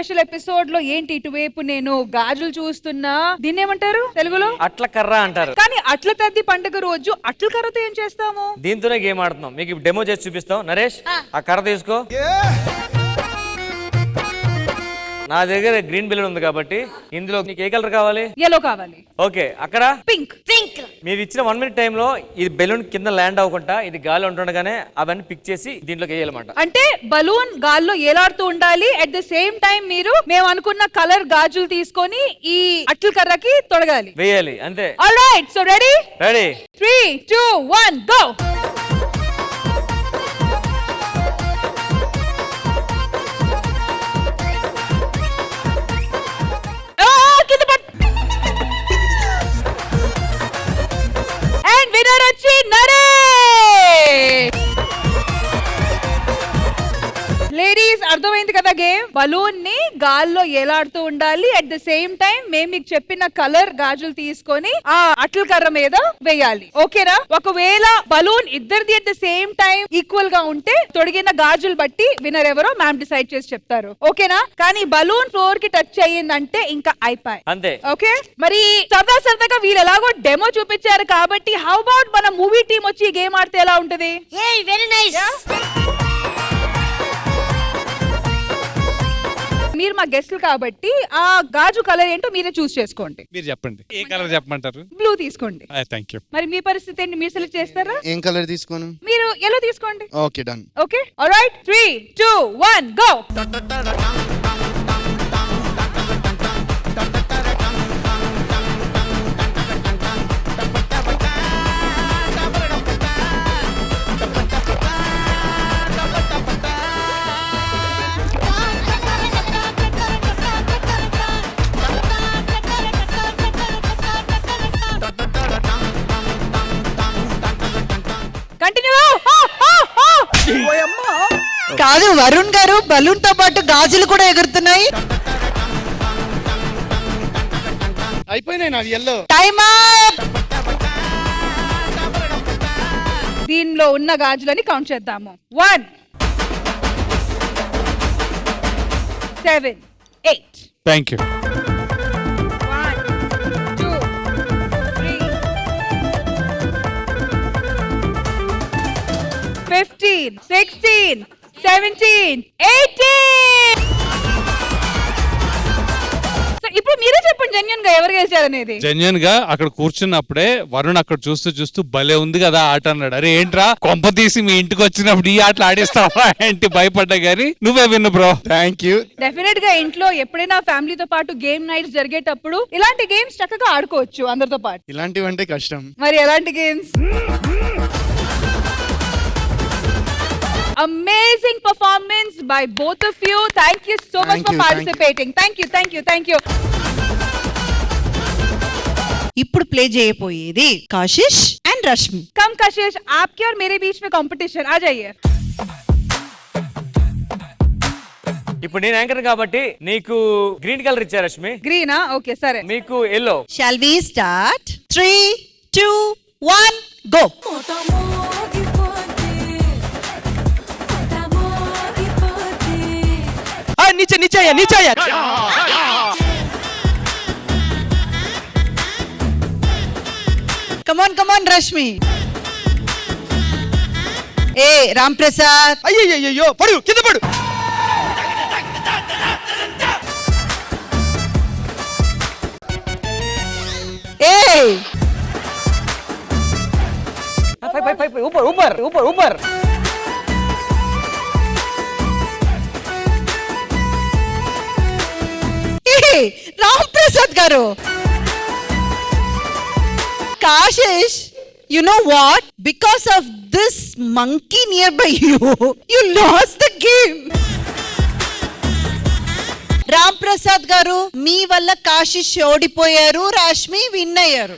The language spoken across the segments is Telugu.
స్పెషల్ ఎపిసోడ్ లో ఏంటి ఇటువైపు నేను గాజులు చూస్తున్నా, దీన్ని ఏమంటారు తెలుగులో? అట్ల కర్ర అంటారు. కానీ అట్ల తద్ది పండుగ రోజు అట్ల కర్రతో ఏం చేస్తాము? దీంతోనే గేమ్ ఆడుతున్నాం. మీకు డెమో చేసి చూపిస్తాం. నరేష్ ఆ కర్ర తీసుకో. నా దగ్గర గ్రీన్ బెలూన్ ఉంది కాబట్టి ఇందులో నీకు ఏ కలర్ కావాలి? yellow కావాలి. ఓకే, అక్కడ పింక్. మీరు ఇచ్చిన 1 minute టైంలో ఇది బెలూన్ కింద ల్యాండ్ అవ్వకుండా ఇది గాలి ఉంటుండగానే అవన్నీ పిక్ చేసి దీంట్లోకి వేయాలన్నమాట. అంటే బలూన్ గాల్లో ఏలాడుతూ ఉండాలి. అట్ ద సేమ్ టైం మేము అనుకున్న కలర్ గాజులు తీసుకొని ఈ అట్ల కర్రకి తొడగాలి, వేయాలి, అంతే. Alright, so ready? 3, 2, 1 go. Ladies అర్థమైంది కదా గేమ్? బలూన్ ని గాల్లో ఏలాడుతూ ఉండాలి. అట్ ద సేమ్ టైం మేము మీకు చెప్పిన కలర్ గాజులు తీసుకొని ఆ అట్ల కర్ర మీద వేయాలి. ఓకేనా? ఒకవేళ బలూన్ ఇద్దరిది at the same time equal గా ఉంటే తొడిగిన గాజులు బట్టి విన్నర్ ఎవరో మ్యామ్ డిసైడ్ చేసి చెప్తారు. ఓకేనా? కానీ బలూన్ ఫ్లోర్ కి టచ్ అయ్యిందంటే ఇంకా అయిపోయి అంతే. ఓకే, మరి సరదాగా వీళ్ళు ఎలాగో డెమో చూపించారు కాబట్టి హౌ అబౌట్ మన మూవీ టీం వచ్చి ఈ గేమ్ ఆడితే ఎలా ఉంటది? Very nice. మీరు మా గెస్ట్లు కాబట్టి ఆ గాజు కలర్ ఏంటో మీరే చూస్ చేసుకోండి. మీరు చెప్పండి, ఏ కలర్ చెప్పమంటారు? బ్లూ తీసుకోండి. Thank you. మరి మీ పరిస్థితి ఏంటి? మీరు సెలెక్ట్ చేస్తారా? ఏం కలర్ తీసుకోను? మీరు yellow తీసుకోండి. Okay, done. Okay, alright, 3, 2, 1 go. కాదు వరుణ్ గారు, బలూన్ తో పాటు గాజులు కూడా ఎగురుతున్నాయి. అయిపోయినాయి నాది ఎల్లో. Time up. దీనిలో ఉన్న గాజులని కౌంట్ చేద్దాము. 1, 7, 8. Thank you. 1, 2, 3, 15, 16, 17, 18. సో ఇప్పుడు మీరే చెప్పండి జెన్యూన్ గా ఎవరు గెలిచారనేది. జెన్యూన్ గా అక్కడ కూర్చున్నప్పుడే వరుణ్ అక్కడ చూస్తూ భలే ఉంది కదా ఆట అన్నాడు. అరే ఏంట్రా కొంప తీసి మీ ఇంటికి వచ్చినప్పుడు ఈ ఆటలు ఆడిస్తావా ఏంటి భయపడ్డా గానీ నువ్వే విన్ను బ్రో. Thank you. డెఫినెట్ గా ఇంట్లో ఎప్పుడైనా ఫ్యామిలీతో పాటు గేమ్ నైట్స్ జరిగేటప్పుడు ఇలాంటి గేమ్స్ చక్కగా ఆడుకోవచ్చు అందరితో పాటు. ఇలాంటివంటే కష్టం. మరి ఎలాంటి games? Amazing performance by both of you. Thank you so much for participating. Thank you. ఇప్పుడు ప్లే చేయబోయేది Kashish and Rashmi. Come Kashish, आपके और मेरे बीच में competition. आ जाइए. ఇప్పుడు నేను యాంకర్ కాబట్టి నీకు గ్రీన్ కలర్ ఇచ్చా రష్మి. గ్రీనా? ఓకే సరే. మీకు yellow. Shall we start? 3, 2, 1 go. नीचे आया. Come on Rashmi. ఏ రామ్ ప్రసాద్, అయ్యో పడు, కింద పడు. ఏ ऊपर. రామ్ ప్రసాద్ గారు. Kashish, you know what? Because of this monkey nearby you lost the game. Ram Prasad గారు, మీ వల్ల కాశిష్ ఓడిపోయారు, రష్మి విన్ అయ్యారు.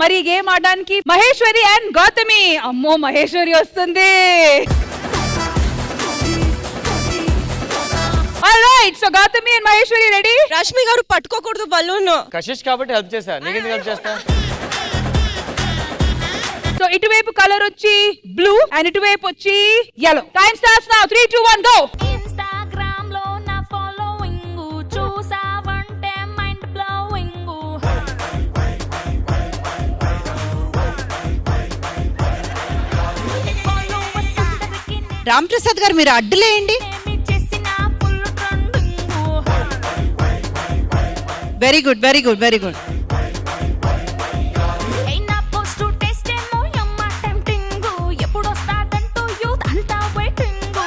మరి ఈ గేమ్ ఆడడానికి మహేశ్వరి అండ్ గౌతమి. అమ్మో మహేశ్వరి వస్తుంది. Alright, so Gautami and Maheshwari ready? Rashmi గారు పట్టుకోకూడదు బలూన్. కశిష్ కాబట్టి హెల్ప్ చేశా. నీకెందుకు హెల్ప్ చేస్తా? సో ఇటువైపు కలర్ వచ్చి బ్లూ అండ్ ఇటువైపు వచ్చి yellow. Time starts now. 3 2 1 go. Instagram లో నా ఫాలోయింగ్ చూసావంటే మైండ్ బ్లోయింగ్ ఫాలోవర్స్ అందరికి రామ్ ప్రసాద్ గారు మీరు అడ్డులేయండి. నేమి చేసిన full trending very good, very good, very good. అయినా పోస్ట్ టెస్ట్ ఏమో యమ్మ టెంప్టింగ్ ఎప్పుడు వస్తాదంటూ యూత్ అంతా వెయిటింగ్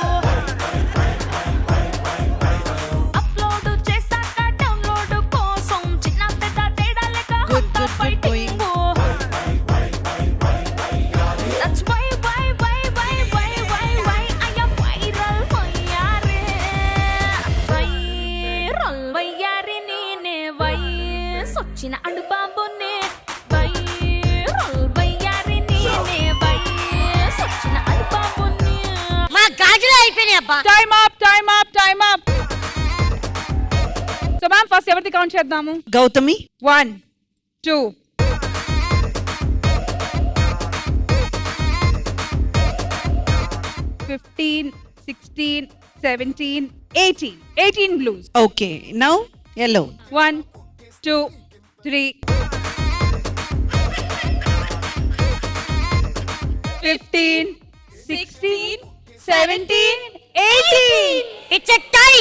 అప్లోడ్ చేశాక డౌన్లోడ్ కోసం చిన్న పెద్ద తేడా లేక Good, అంతా good, good going. Fighting That's why I am viral వయ్యారే viral వయ్యారి నేనే వయసొచ్చిన అడుబాబునే viral వయ్యారి నేనే వయసొచ్చిన అడుబాబునే మా గాజులు అయిపోయినాయి అబ్బా. Time up. So ma'am first ఎవరిది కౌంట్ చేద్దాము? Gautami 1 2 15 16 17 18 blues. Okay, now yellow. 1 2 3 15 16 17 18. It's a tie.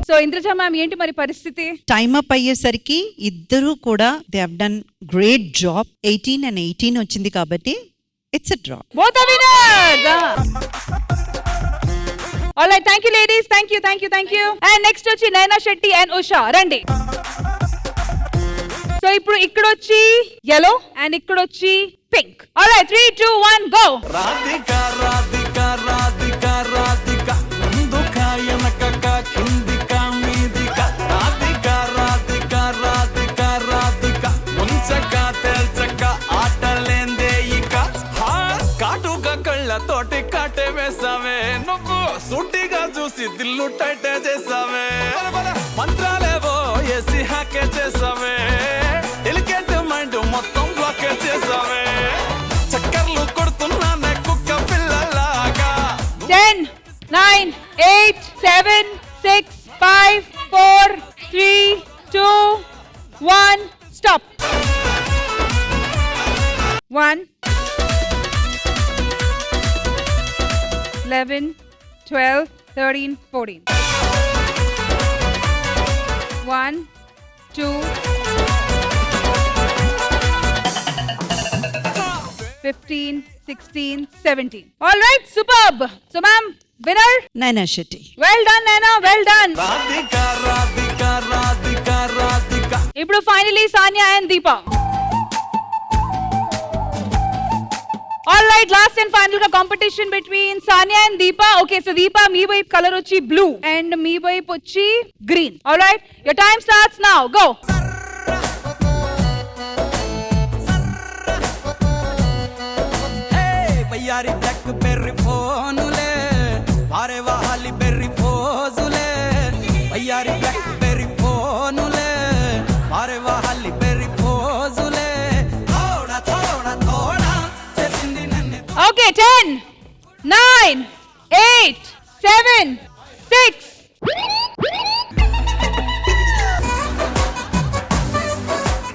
So Indraja ma'am ఏంటి మరి పరిస్థితి? టైమ్ అప్ అయ్యేసరికి ఇద్దరు కూడా they have done great job. 18 and 18 వచ్చింది కాబట్టి it's a draw. Both are winners. All right, thank you ladies. Thank you. And next వచ్చి నైనా శెట్టి and ఉషా రండి. సో ఇప్పుడు ఇక్కడ వచ్చి yellow and ఇక్కడ వచ్చి pink. All right, 3 2 1 go. Radhika Radhika Radhika Radhika ముందుక వెనకక కిందిక మీదిక Radhika Radhika Radhika Radhika ముంచక తేల్చక ఆటలేందే ఇక కాటుక కళ్ళతోటి కాటే వేసావే నువ్వు సూటిగా చూసి దిల్లు టైటే చేసావే మంత్రాలేవో ఏసి హ్యాకే చేసావే డెలికేట్ మైండ్ మొత్తం బ్లాకే చేసావే చక్కర్లు కొడుతున్నానే కుక్క పిల్లలాగా 10 9 8 7 6 5 4 3 2 1 stop. 1 11 12 13 14 1 2 15 16 17. All right, superb. So ma'am, winner. నైనా Shetty. Well done Naina, well done. Radhika Radhika Radhika Radhika ఇప్పుడు finally Sanya and Deepa. All right, last and final ka competition between Sanya and Deepa. Okay, so Deepa మీ వైపు కలర్ వచ్చి blue and మీ వైపు వచ్చి green. All right, your time starts now. Go. బయ్యారి బ్లాక్ బెర్రీ ఫోనులే వారే వాహాలి బెర్రీ ఫోజులే బయ్యారి బ్లాక్ బెర్రీ ఫోనులే వారే వాహాలి బెర్రీ ఫోజులే థోడా థోడా థోడా చేసింది నన్ను Okay, 10 9 8 7 6.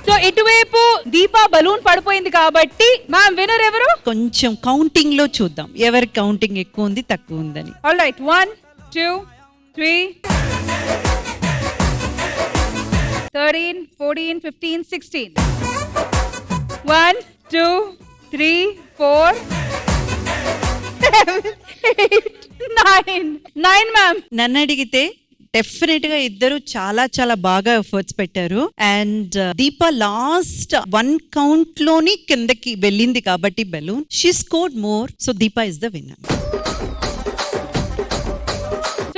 సో ఇటువైపు దీపా బలూన్ పడిపోయింది కాబట్టి మ్యామ్ విన్నర్ ఎవరు? కొంచెం కౌంటింగ్ లో చూద్దాం ఎవరి కౌంటింగ్ ఎక్కువ ఉంది తక్కువ ఉందని. All right 1 2 3 13 14 15 16 1 2 3 4 7 8 9 ma'am. నన్ను అడిగితే డెఫినెట్ గా ఇద్దరు చాలా చాలా బాగా ఎఫర్ట్స్ పెట్టారు. అండ్ దీప లాస్ట్ 1 కౌంట్ లోని కిందకి వెళ్ళింది కాబట్టి balloon she scored more. So Deepa is the winner.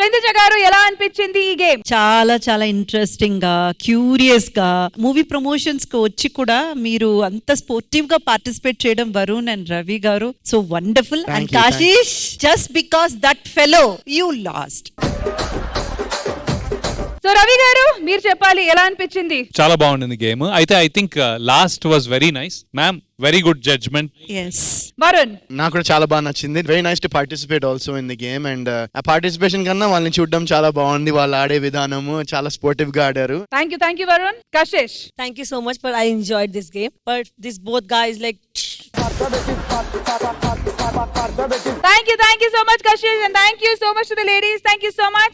Indraja గారు ఎలా అనిపించింది ఈ గేమ్? చాలా చాలా ఇంట్రెస్టింగ్ గా క్యూరియస్ గా మూవీ ప్రమోషన్స్ కి వచ్చి కూడా మీరు అంత స్పోర్టివ్ గా పార్టిసిపేట్ చేయడం Varun and Ravi garu so wonderful. And Kashish just because that fellow you lost. So Ravi garu మీరు చెప్పాలి ఎలా అనిపించింది? చాలా బాగుండింది గేమ్. అయితే I think last was very nice. Ma'am very good judgement. Yes Varun నాకు కూడా చాలా బాగా నచ్చింది. Very nice to participate also in the game. And ఆ పార్టిసిపేషన్ కన్నా వాళ్ళని చూడడం చాలా బాగుంది. వాళ్ళు ఆడే విధానము చాలా స్పోర్టివ్ గా ఆడారు. Thank you Varun. Kashish Thank you so much, but I enjoyed this game. But this both guys like. Thank you so much Kashish, and thank you so much to the ladies. Thank you so much.